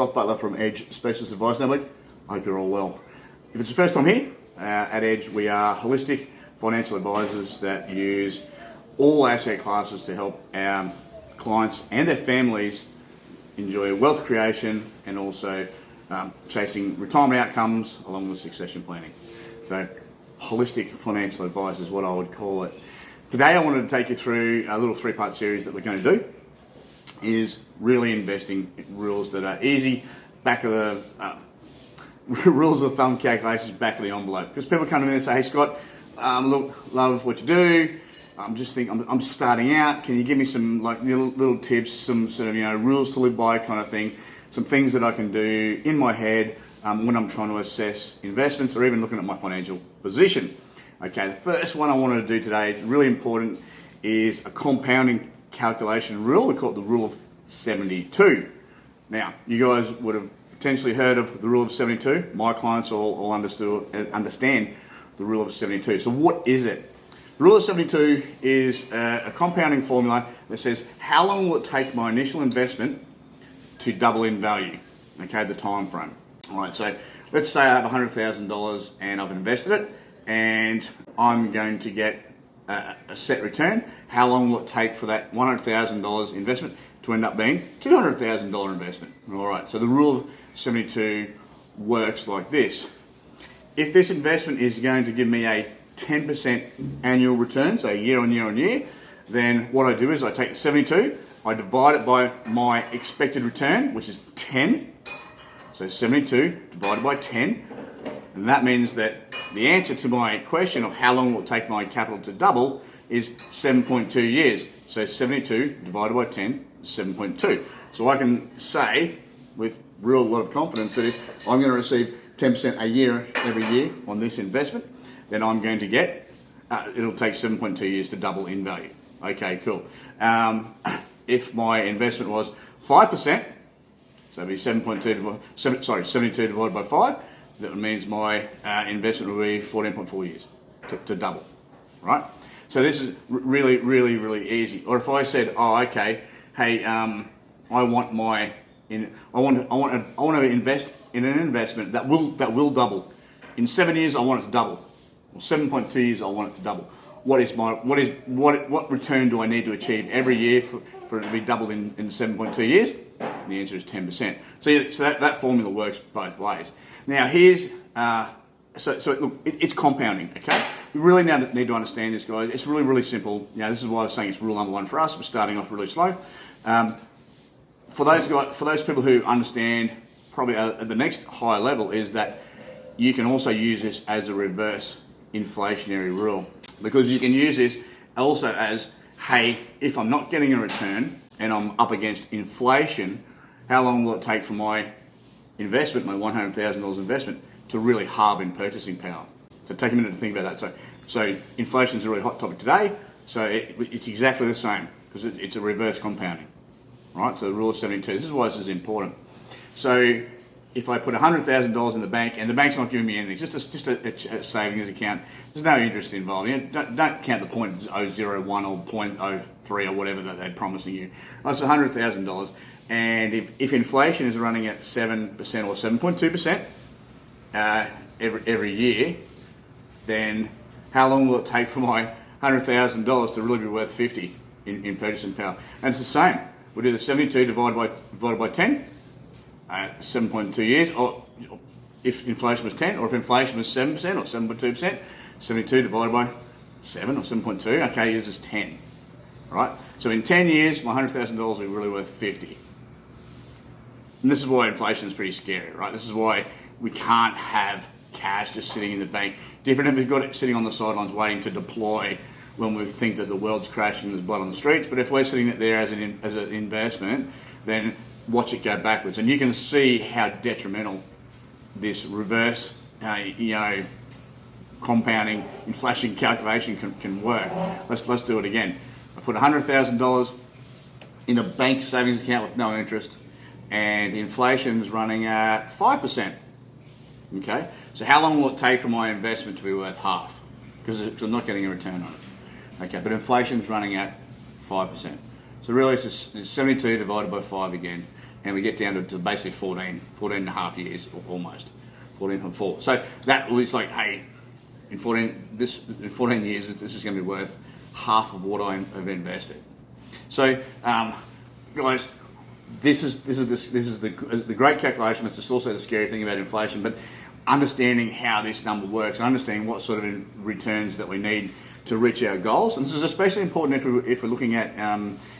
Scott Butler from Edge Specialist Advice Network. I hope you're all well. If it's your first time here at Edge, we are holistic financial advisors that use all asset classes to help our clients and their families enjoy wealth creation and also chasing retirement outcomes along with succession planning. So holistic financial advice is what I would call it. Today I wanted to take you through a little three-part series that we're going to do is really investing rules that are easy, back of the rules of thumb calculations, back of the envelope. Because people come to me and say, hey Scott, look, love what you do. I'm starting out. Can you give me some like little tips, some sort of rules to live by kind of thing, some things that I can do in my head when I'm trying to assess investments or even looking at my financial position. Okay, the first one I wanted to do today is really important, is a compounding calculation rule. We call it the rule of 72. Now, you guys would have potentially heard of the rule of 72. My clients all understand the rule of 72. So what is it? The rule of 72 is a compounding formula that says how long will it take my initial investment to double in value, okay, the time frame. All right, so let's say I have $100,000 and I've invested it and I'm going to get a set return. How long will it take for that $100,000 investment to end up being $200,000 investment? All right, so the rule of 72 works like this. If this investment is going to give me a 10% annual return, so year on year on year, then what I do is I take the 72, I divide it by my expected return, which is 10. So 72 divided by 10. And that means that the answer to my question of how long will it take my capital to double is 7.2 years. So 72 divided by 10 is 7.2. So I can say with real lot of confidence that if I'm going to receive 10% a year every year on this investment, then I'm going to get, it'll take 7.2 years to double in value. Okay, cool. If my investment was 5%, so it'd be 72 divided by 5, that means my investment will be 14.4 years to double, right? So this is really, really, really easy. Or if I said, oh, okay, hey, I want to invest in an investment that will double. In 7 years, I want it to double. Or 7.2 years, I want it to double. What return do I need to achieve every year for it to be doubled in 7.2 years? And the answer is 10%. So that formula works both ways. Now here's, look, it's compounding, okay? You really now need to understand this, guys. It's really, really simple. This is why I was saying it's rule number one for us. We're starting off really slow. For those people who understand probably at the next higher level is that you can also use this as a reverse inflationary rule, because you can use this also as, hey, if I'm not getting a return and I'm up against inflation, how long will it take for my investment, my $100,000 investment, to really halve in purchasing power? So take a minute to think about that. So inflation is a really hot topic today. So it's exactly the same because it's a reverse compounding, right? So the rule of 72. This is why this is important. So if I put $100,000 in the bank and the bank's not giving me anything, just a savings account, there's no interest involved. Don't count the 0.001 or 0.03 or whatever that they're promising you. That's $100,000. And if inflation is running at 7% or 7.2% every year, then how long will it take for my $100,000 to really be worth 50 in purchasing power? And it's the same. We'll do the 72 divided by 10, 7.2 years, or if inflation was 10, or if inflation was 7% or 7.2%, 72 divided by 7 or 7.2, okay, yours is 10, right? So in 10 years, my $100,000 will be really worth 50. And this is why inflation is pretty scary, right? This is why we can't have cash just sitting in the bank. Different if we've got it sitting on the sidelines waiting to deploy when we think that the world's crashing and there's blood on the streets. But if we're sitting there as an investment, then watch it go backwards. And you can see how detrimental this reverse, compounding inflation calculation can work. Let's do it again. I put $100,000 in a bank savings account with no interest, and inflation's running at 5%. Okay, so how long will it take for my investment to be worth half? Because I'm not getting a return on it. Okay, but inflation's running at 5%. So really it's 72 divided by 5 again. and we get down to basically 14 and a half years, almost 14.4. So that looks like, hey, in 14 years, this is going to be worth half of what I have invested. So, guys, this is the great calculation. It's just also the scary thing about inflation, but understanding how this number works and understanding what sort of returns that we need to reach our goals. And this is especially important if we're looking at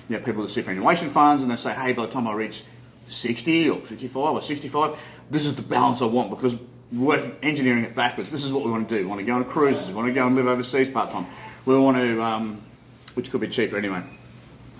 people with superannuation funds, and they say, hey, by the time I reach 60 or 55 or 65, this is the balance I want, because we're engineering it backwards. This is what we want to do. We want to go on cruises. We want to go and live overseas part-time. We want to, which could be cheaper anyway.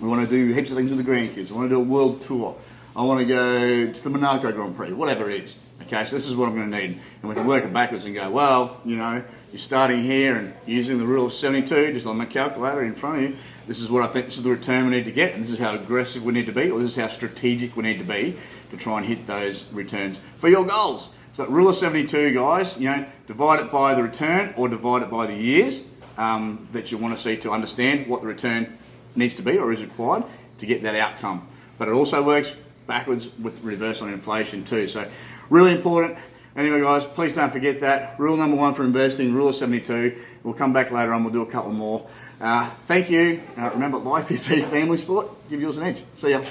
We want to do heaps of things with the grandkids. I want to do a world tour. I want to go to the Monaco Grand Prix, whatever it is. Okay, so this is what I'm going to need. And we can work it backwards and go, well, you're starting here and using the rule of 72, just on my calculator in front of you. This is what I think, this is the return we need to get, and this is how aggressive we need to be, or this is how strategic we need to be to try and hit those returns for your goals. So rule of 72, guys, divide it by the return or divide it by the years that you want to see to understand what the return needs to be or is required to get that outcome. But it also works backwards with reverse on inflation too. So really important. Anyway, guys, please don't forget that. Rule number 1 for investing, rule of 72. We'll come back later on. We'll do a couple more. Thank you. Remember, life is a family sport. Give yours an edge. See ya.